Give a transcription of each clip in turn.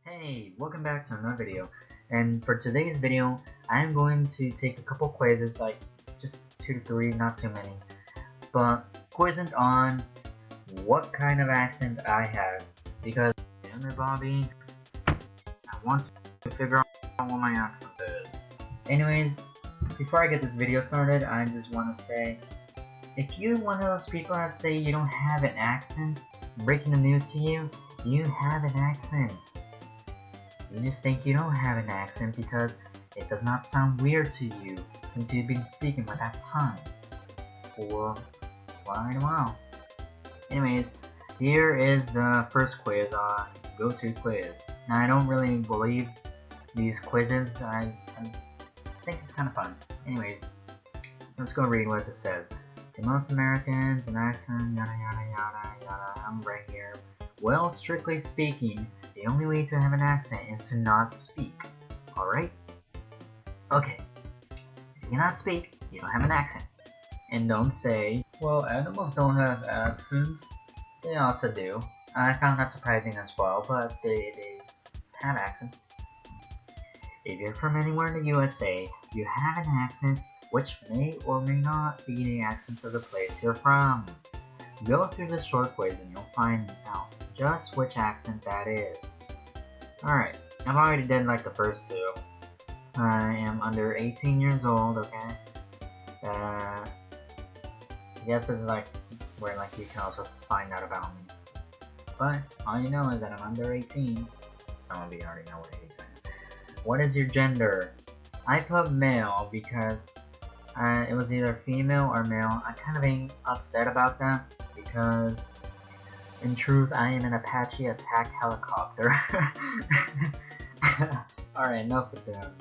Hey, welcome back to another video. And for today's video, I'm going to take a couple quizzes, like just 2 to 3, not too many. But quizzes on what kind of accent I have. Because, remember Bobby, I want to figure out what my accent is. Anyways, before I get this video started, I just want to say, if you're one of those people that say you don't have an accent, breaking the news to you, you have an accent. You just think you don't have an accent because it does not sound weird to you since you've been speaking with that tongue for quite a while. Anyways, here is the first quiz on Go-To Quiz. Now I don't really believe these quizzes, I just think it's kind of fun. Anyways, let's go read what it says. To most Americans, an accent, yada yada yada yada, I'm right here. Well, strictly speaking, the only way to have an accent is to not speak. Alright? Okay. If you cannot speak, you don't have an accent. And don't say, well, animals don't have accents. They also do. I found that surprising as well, but they have accents. If you're from anywhere in the USA, you have an accent which may or may not be the accent of the place you're from. Go through the short quiz and you'll find out just which accent that is. Alright, I've already done like the first two. I am under 18 years old, okay? I guess it's like where like you can also find out about me. But all you know is that I'm under 18. Some of you already know what age I am. What is your gender? I put male because it was either female or male. I'm kind of being upset about that because in truth, I am an Apache attack helicopter. Alright, enough with that.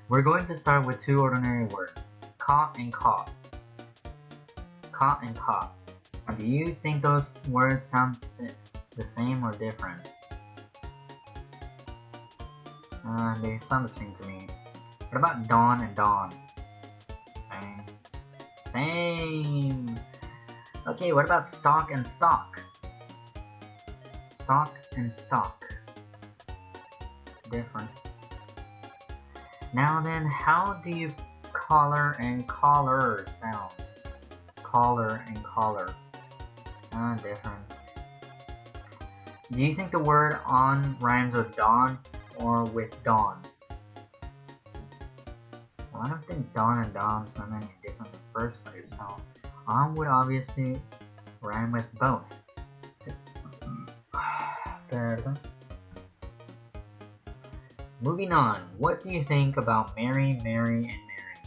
We're going to start with two ordinary words. Caught and caught. Caught and caught. Do you think those words sound the same or different? They sound the same to me. What about dawn and dawn? Same. Okay, what about stock and stock? Stock and stock. Different. Now then, how do you collar and collar sound? Collar and collar. Different. Do you think the word on rhymes with dawn or with dawn? Well, I don't think dawn and dawn sound any different in the first place, so on would obviously rhyme with both. Moving on, what do you think about Mary, Mary, and Mary?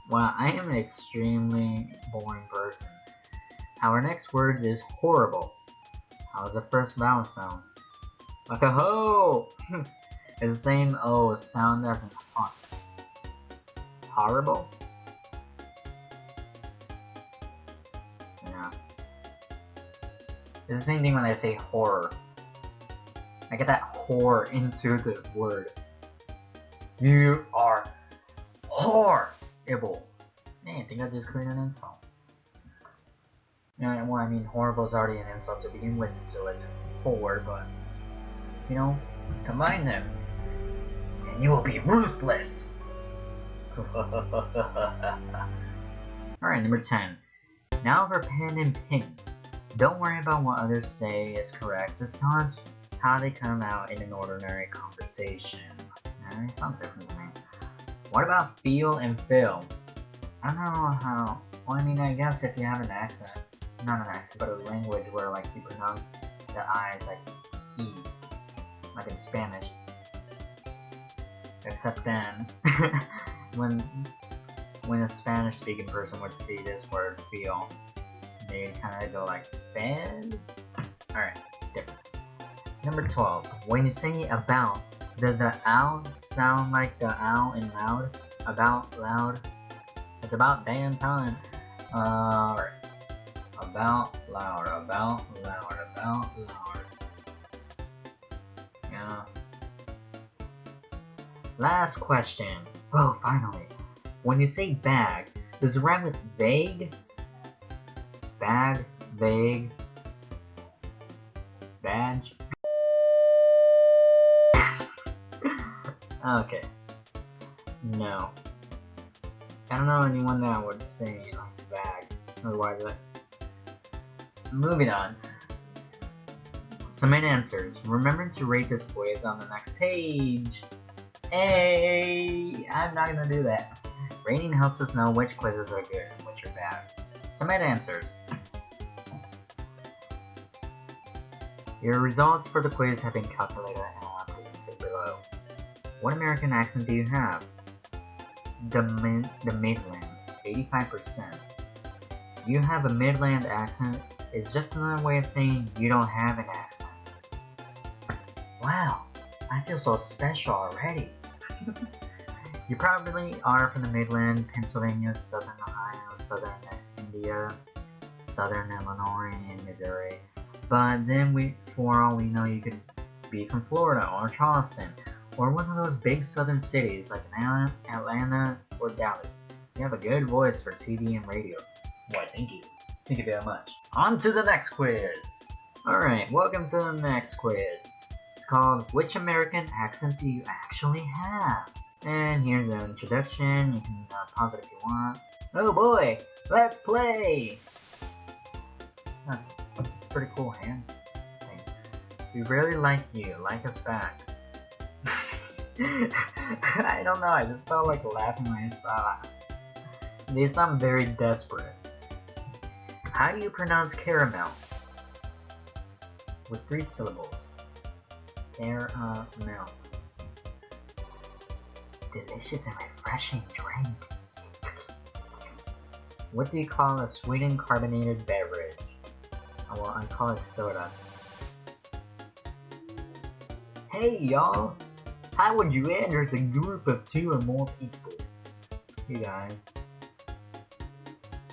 Well, I am an extremely boring person. Our next word is horrible. How does the first vowel sound? Like a ho! It's the same O sound as in hot. Horrible? Yeah. It's the same thing when I say horror. I get that horror into the word. You are horrible. Man, I think I just created an insult. Yeah, well, I mean, horrible is already an insult to begin with, so it's horror, but, you know, combine them, and you will be ruthless. Alright, number 10. Now for pen and pin. Don't worry about what others say is correct, just tell us how they come out in an ordinary conversation. It sounds different to me. What about feel and fill? I don't know how. Well, I mean, I guess if you have an accent, not an accent, but a language where like you pronounce the I's like E, like in Spanish. Except then, when a Spanish-speaking person would see this word feel, they kind of go like, fed? Alright, different. Number 12. When you say about, does the ow sound like the ow in loud? About loud? It's about damn time. Alright. About loud, about loud, about loud. Yeah. Last question. Oh, finally. When you say bag, does it rhyme with vague? Bag, vague, badge? Okay. No. I don't know anyone that would say like bag. Otherwise, moving on. Some main answers. Remember to rate this quiz on the next page. Hey, I'm not gonna do that. Rating helps us know which quizzes are good and which are bad. Some main answers. Your results for the quiz have been calculated and are presented below. What American accent do you have? The Midland, 85%. You have a Midland accent is just another way of saying you don't have an accent. Wow, I feel so special already. You probably are from the Midland, Pennsylvania, Southern Ohio, Southern India, Southern Illinois, and Missouri. But then for all we know, you could be from Florida or Charleston, or one of those big southern cities like Atlanta or Dallas. You have a good voice for TV and radio. Why, thank you. Thank you very much. On to the next quiz. Alright, welcome to the next quiz. It's called Which American Accent Do You Actually Have? And here's an introduction. You can pause it if you want. Oh boy, let's play! That's pretty cool, hand. We really like you. Like us back. I don't know, I just felt like laughing when I saw it. They sound very desperate. How do you pronounce caramel? With 3 syllables. Caramel. Delicious and refreshing drink. What do you call a sweetened carbonated beverage? Oh, well, I call it soda. Hey y'all! How would you address a group of 2 or more people? You guys.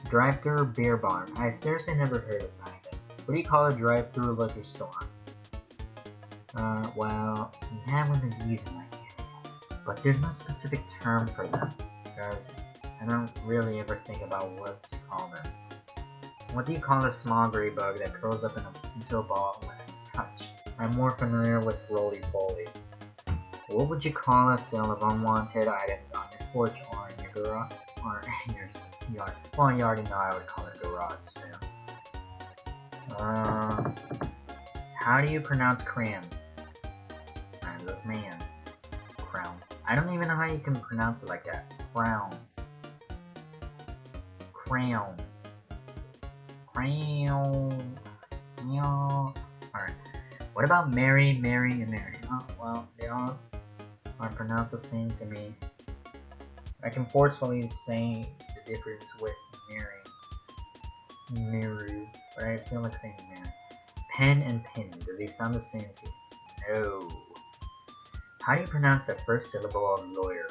Drive-thru beer barn. I seriously never heard of such a thing. What do you call a drive-thru liquor store? Well, we have one of these in my area, but there's no specific term for them, because I don't really ever think about what to call them. What do you call a small gray bug that curls up into a ball when it's touched? I'm more familiar with roly-poly. What would you call a sale of unwanted items on your porch or in your garage or in your yard? Well, you already know I would call it garage sale. How do you pronounce crayon? Rhymes with man. Crown. I don't even know how you can pronounce it like that. Crown. Crayon. Crayon. Alright. What about Mary, Mary, and Mary? Oh, well, they all are pronounced the same to me. I can forcefully say the difference with Mary. Mary. But I feel like saying Mary. Pen and pin. Do they sound the same to you? No. How do you pronounce the first syllable of lawyer?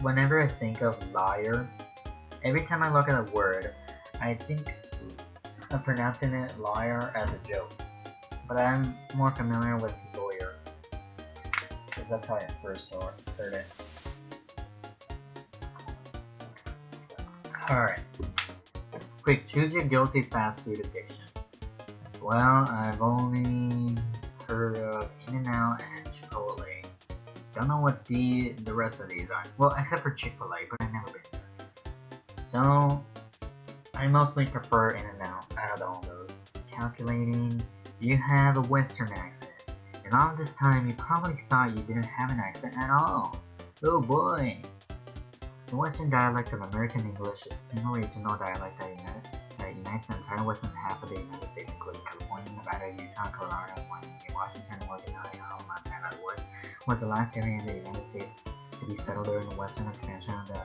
Whenever I think of liar, every time I look at a word, I think of pronouncing it liar as a joke. But I'm more familiar with lawyer, because that's how I first heard it. Alright. Quick, choose your guilty fast food addiction. Well, I've only heard of In-N-Out and Chipotle. Don't know what the rest of these are. Well, except for Chick-fil-A, but I've never been there. So, I mostly prefer In-N-Out out of all those. Calculating, you have a Western accent. And all this time, you probably thought you didn't have an accent at all. Oh boy! The Western dialect of American English is a single regional dialect that unites the entire western half of the United States, including California, Nevada, Utah, Colorado, Wyoming, Washington, Oregon, Idaho, Montana. Was the last area in the United States to be settled during the western expansion of the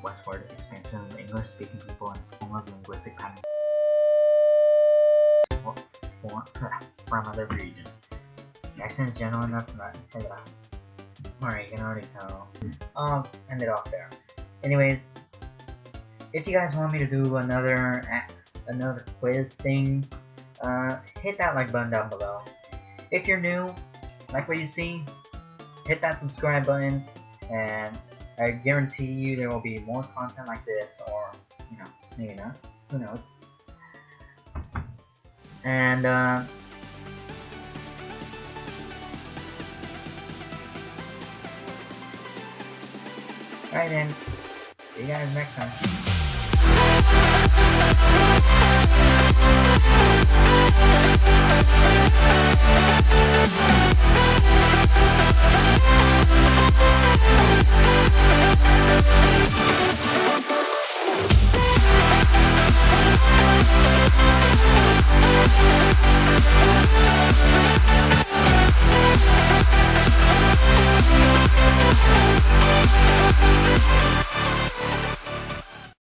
westward expansion of English-speaking people and its form of linguistic patterns from other regions. The accent is general enough to not take it out. Alright, you can already tell. I'll end it off there. Anyways, if you guys want me to do another quiz thing, hit that like button down below. If you're new, like what you see, hit that subscribe button, and I guarantee you there will be more content like this, or, you know, maybe not, who knows. And, Alright then, see you guys next time.